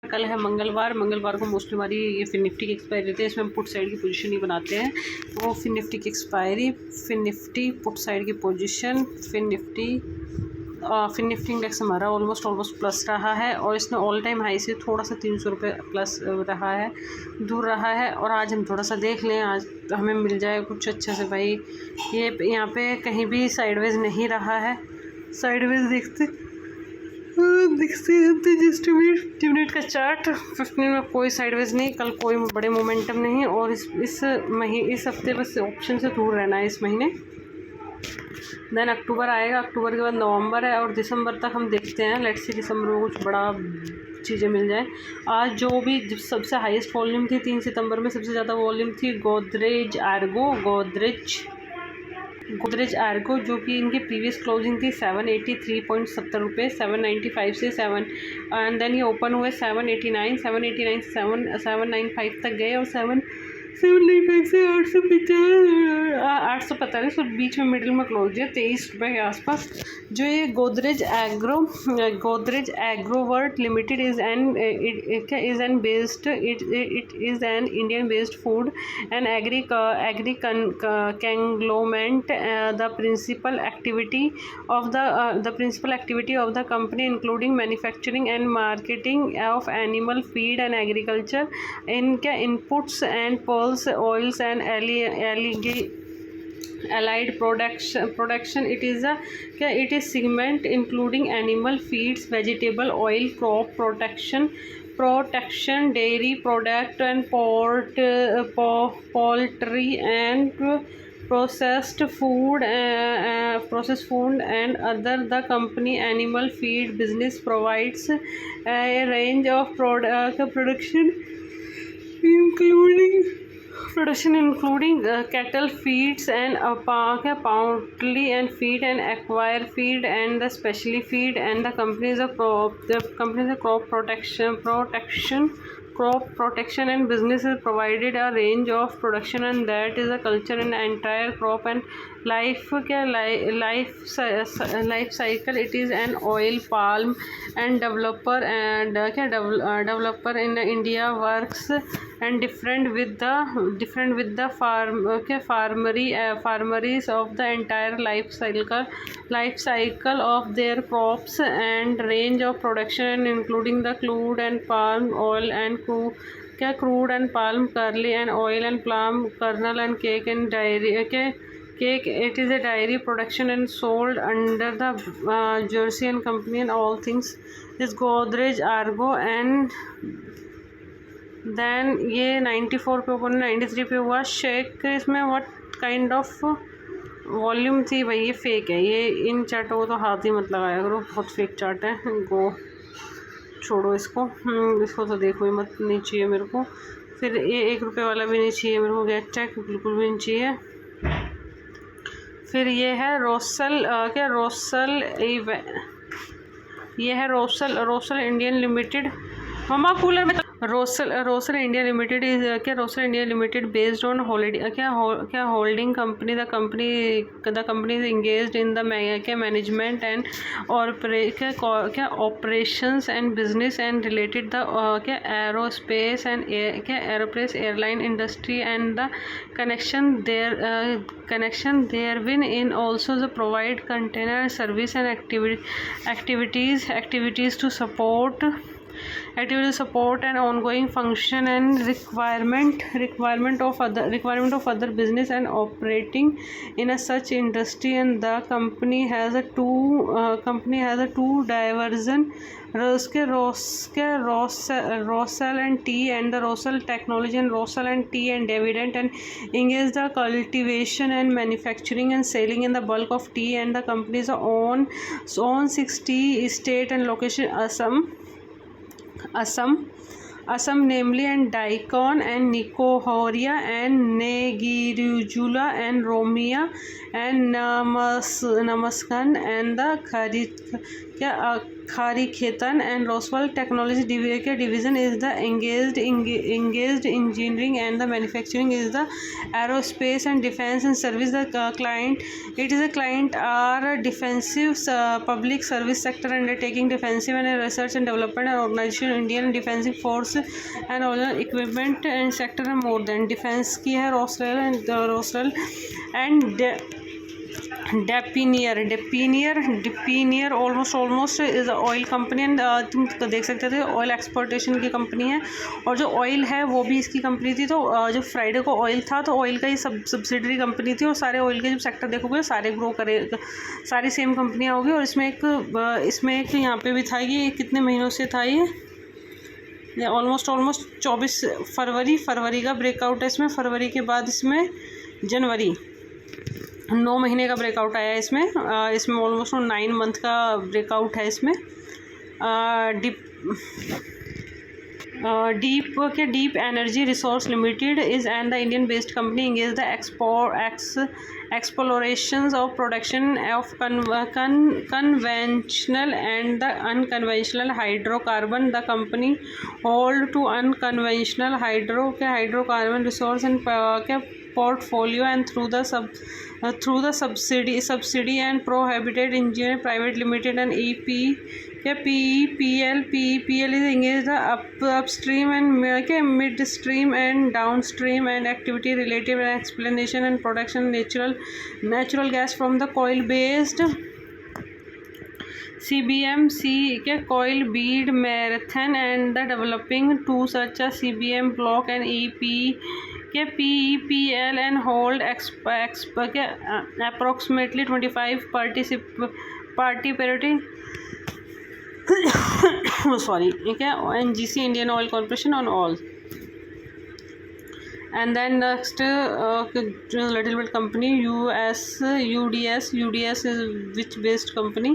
कल है मंगलवार को मोस्टली हमारी ये फिन निफ्टी की एक्सपायरी रहती है। इसमें हम पुट साइड की पोजीशन ही बनाते हैं। वो फिन निफ्टी की expiry, Fin Nifty put side की पोजीशन, फिन निफ्टी इंडेक्स हमारा ऑलमोस्ट प्लस रहा है और इसने ऑल टाइम हाई से थोड़ा सा 300 रुपये प्लस रहा है, दूर रहा है। और आज हम थोड़ा सा देख लें, आज हमें मिल जाए कुछ अच्छा से भाई। ये यहाँ पे कहीं भी साइडवेज नहीं रहा है। साइडवेज देखते हैं जस्ट मिनट का चार्ट 15 में कोई साइडवेज नहीं, कल कोई बड़े मोमेंटम नहीं। और इस हफ्ते बस ऑप्शन से दूर रहना है इस महीने। देन अक्टूबर आएगा, अक्टूबर के बाद नवंबर है और दिसंबर तक हम देखते हैं। लेट्स सी दिसंबर में कुछ बड़ा चीज़ें मिल जाए। आज जो भी सबसे हाईएस्ट वॉल्यूम थी 3 सितंबर में सबसे ज़्यादा वॉल्यूम थी गोदरेज आर्गो, जो कि इनकी प्रीवियस क्लोजिंग थी 783.70 रुपये, 795 से 7 एंड देन ये ओपन हुए 789 से 795 तक गए और 795 से 845 और बीच में मिडिल में क्लोज है 23 रुपये के आसपास। जो ये Godrej Agrovet limited is an Indian based food and agri conglomerate. The principal activity of the company including manufacturing and marketing of animal feed and agriculture inputs and pearls, oils and allied production. It is segment including animal feeds, vegetable oil, crop protection, dairy product and poultry and processed food and other. The company animal feed business provides a range of production including cattle feeds and poultry and feed and acquire feed and the specialty feed. And the company is a crop protection and businesses provided a range of production, and that is a culture and entire crop and life cycle. It is an oil palm and developer in India works and different with the farmeries of the entire life cycle of their crops and range of production including the crude and palm oil and crude and palm kernel and oil and palm kernel and cake and dairy. It is a dairy production and sold under the Jersey and company and all things is Godrej Argo. And then ये 94 पे ऊपर 93 पे हुआ shake. इसमें what kind of volume थी भाई, ये fake है। ये इन चार्टों को तो हाथ ही मत लगाया करो, बहुत फेक चार्ट है। गो छोड़ो इसको तो देखो ही मत, नहीं चाहिए मेरे को। फिर ये 1 रुपये वाला भी नहीं चाहिए मेरे को, गेट चेक बिल्कुल भी नहीं चाहिए। फिर ये है रोसल इंडियन लिमिटेड। ममा कूलर में Rossel India Limited is Rossel India Limited based on holding company. The company is engaged in the management and operations and business and related the aerospace and aerospace airline industry and the connection therein in also the provide container service and activities to support and ongoing function and requirement of other business and operating in a such industry. And the company has a two diversion, Rossel and tea and the Rossel technology and Rossel and tea and dividend and engage the cultivation and manufacturing and selling in the bulk of tea. And the company's own 60 state and location Assam namely and Daikon and Nikohoria and Negirujula and Romia and Namaskan and the क्या खारीखेतन and Roswell technology division is the engaged engineering and the manufacturing is the aerospace and defense and service. The client, it is a client are defensive public service sector undertaking defensive and research and development and organization Indian defense force and all equipment and sector and more than defense की है Roswell and डेपिनियर almost is oil company and तुम देख सकते थे oil exportation की company है और जो ऑयल है वो भी इसकी कंपनी थी। तो जो फ्राइडे को ऑयल था तो ऑयल का ही सब्सिडरी कंपनी थी और सारे ऑयल के जो सेक्टर देखोगे सारे ग्रो करे, सारी सेम कंपनियाँ होगी। और इसमें एक यहाँ पे भी था ये कितने महीनों से था ये ऑलमोस्ट 24 फरवरी का ब्रेकआउट है इसमें। फरवरी के बाद इसमें जनवरी 9 महीने का ब्रेकआउट आया है इसमें ऑलमोस्ट 9 मंथ का ब्रेकआउट है इसमें। Deep energy resource limited is and the Indian based company engage the explorations of production of conventional and the unconventional hydrocarbon. The company hold to unconventional hydrocarbon resource and portfolio and through the subsidy and prohibited engineering private limited and PEPL is engaged the upstream and midstream and downstream and activity related and explanation and production natural gas from the coal based CBM coil bead marathon and the developing to such a CBM block and PEPL and hold approximately 25 participatory sorry NGC Indian Oil Corporation on all. And then next little bit company UDS is which based company.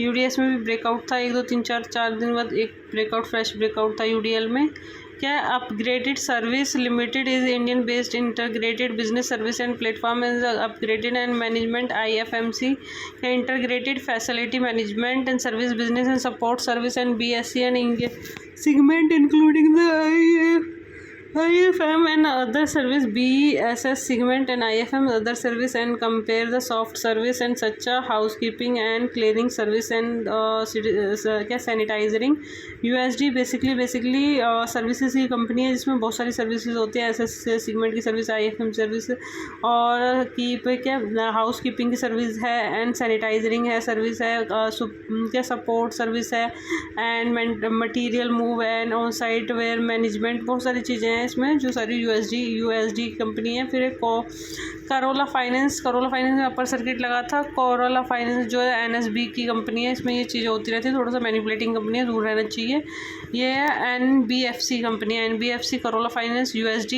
UDS में भी breakout था 1 2 3 4 दिन बाद एक breakout fresh breakout था UDL में। क्या upgraded service limited is Indian based integrated business service and platform is upgraded and management IFMC integrated facility management and service business and support service and BSc and segment including the IFM and other service BSS segment and IFM other service and compare the soft service and such a housekeeping and cleaning service and sanitizing. USD basically services की company है जिसमें बहुत सारी services होती है। SS segment की service IFM service और housekeeping की सर्विस है एंड सैनिटाइजरिंग है सर्विस है क्या सपोर्ट सर्विस है and material move and on site ware management बहुत सारी चीज़ें हैं इसमें जो सारी USD कंपनी है। फिर एक करोला फाइनेंस में अपर सर्किट लगा था। करोला फाइनेंस जो है NSB की कंपनी है, इसमें ये चीज़ें होती रहती है, थोड़ा सा मैनिपुलेटिंग कंपनी है, दूर रहना चाहिए। ये है NBFC कंपनी है, NBFC Corolla finance USD।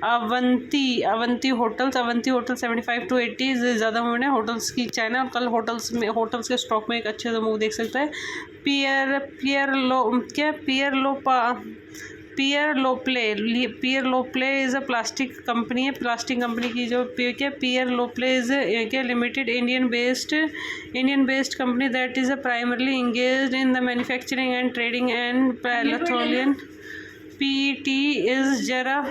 Avanti hotels 75 to 80 ज़्यादा मूव है होटल्स की चैन है और कल होटल्स के स्टॉक में एक अच्छे से मूव देख सकता है। पियर लोप्ले इज़ अ प्लास्टिक कंपनी है, प्लास्टिक कंपनी की जो पियर लोप्ले is limited Indian based company that is primarily engaged in the manufacturing and trading and पैराथोलियन PET इज़ जरा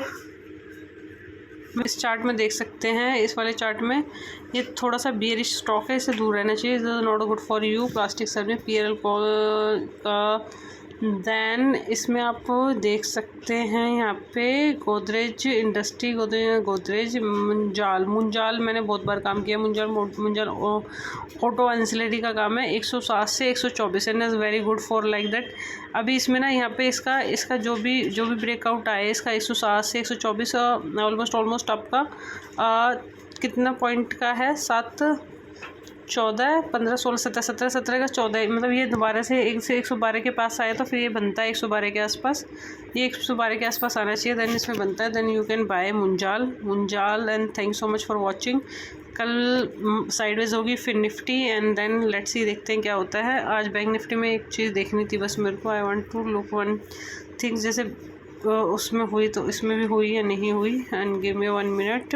इस चार्ट में देख सकते हैं। इस वाले चार्ट में ये थोड़ा सा बियरिश स्टॉक है, इससे दूर रहना चाहिए, not good for you. Plastic सब में PRL का देन इसमें आप देख सकते हैं यहाँ पे गोदरेज इंडस्ट्री, गोदरेज मुंजाल मैंने बहुत बार काम किया। मुंजाल ऑटो एंसिलरी का काम है, 107 से 124 and is very good for like that. अभी इसमें ना यहाँ पे इसका जो भी ब्रेकआउट आया है इसका 107 से 124 ऑलमोस्ट आपका कितना पॉइंट का है 7 14 15 16 17 का 14 मतलब ये दोबारा से 112 के पास आया तो फिर ये बनता है 112 के आसपास, ये 112 के आसपास आना चाहिए, देन इसमें बनता है। Then you can buy Munjal and thank so much for watching. कल साइडवेज होगी फिर Nifty and then let's see देखते हैं क्या होता है। आज बैंक निफ्टी में एक चीज़ देखनी थी बस मेरे को, I want to look one things जैसे उसमें हुई तो इसमें भी हुई या नहीं हुई। And give me 1 minute.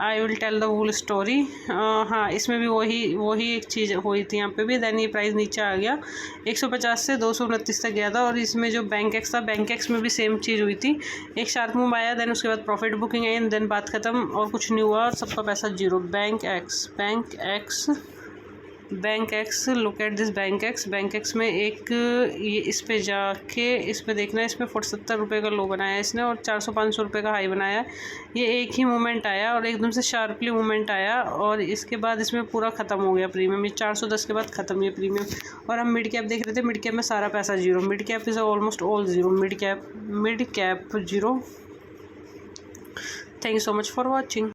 I will tell the whole story. हाँ, इसमें भी वही एक चीज़ हुई थी यहाँ पे भी। देन ये प्राइस नीचे आ गया, 150 से 229 तक गया था। और इसमें जो बैंक एक्स था, बैंक एक्स में भी सेम चीज़ हुई थी, एक शार्प मूव आया, देन उसके बाद प्रॉफिट बुकिंग आई, देन बात खत्म और कुछ नहीं हुआ और सबका पैसा zero. Bank x look at this bank x में एक ये इस पे जाके इस पे देखना है, इसमें 70 रुपये का लो बनाया है इसने और 400-500 रुपये का हाई बनाया है। ये एक ही मोमेंट आया और एकदम से शार्पली मोमेंट आया और इसके बाद इसमें पूरा ख़त्म हो गया प्रीमियम। ये 410 के बाद ख़त्म ये प्रीमियम। और हम मिड कैप देख रहे थे, मिड कैप में सारा पैसा zero. Mid cap is almost all zero. Mid cap zero. Thank you so much for watching.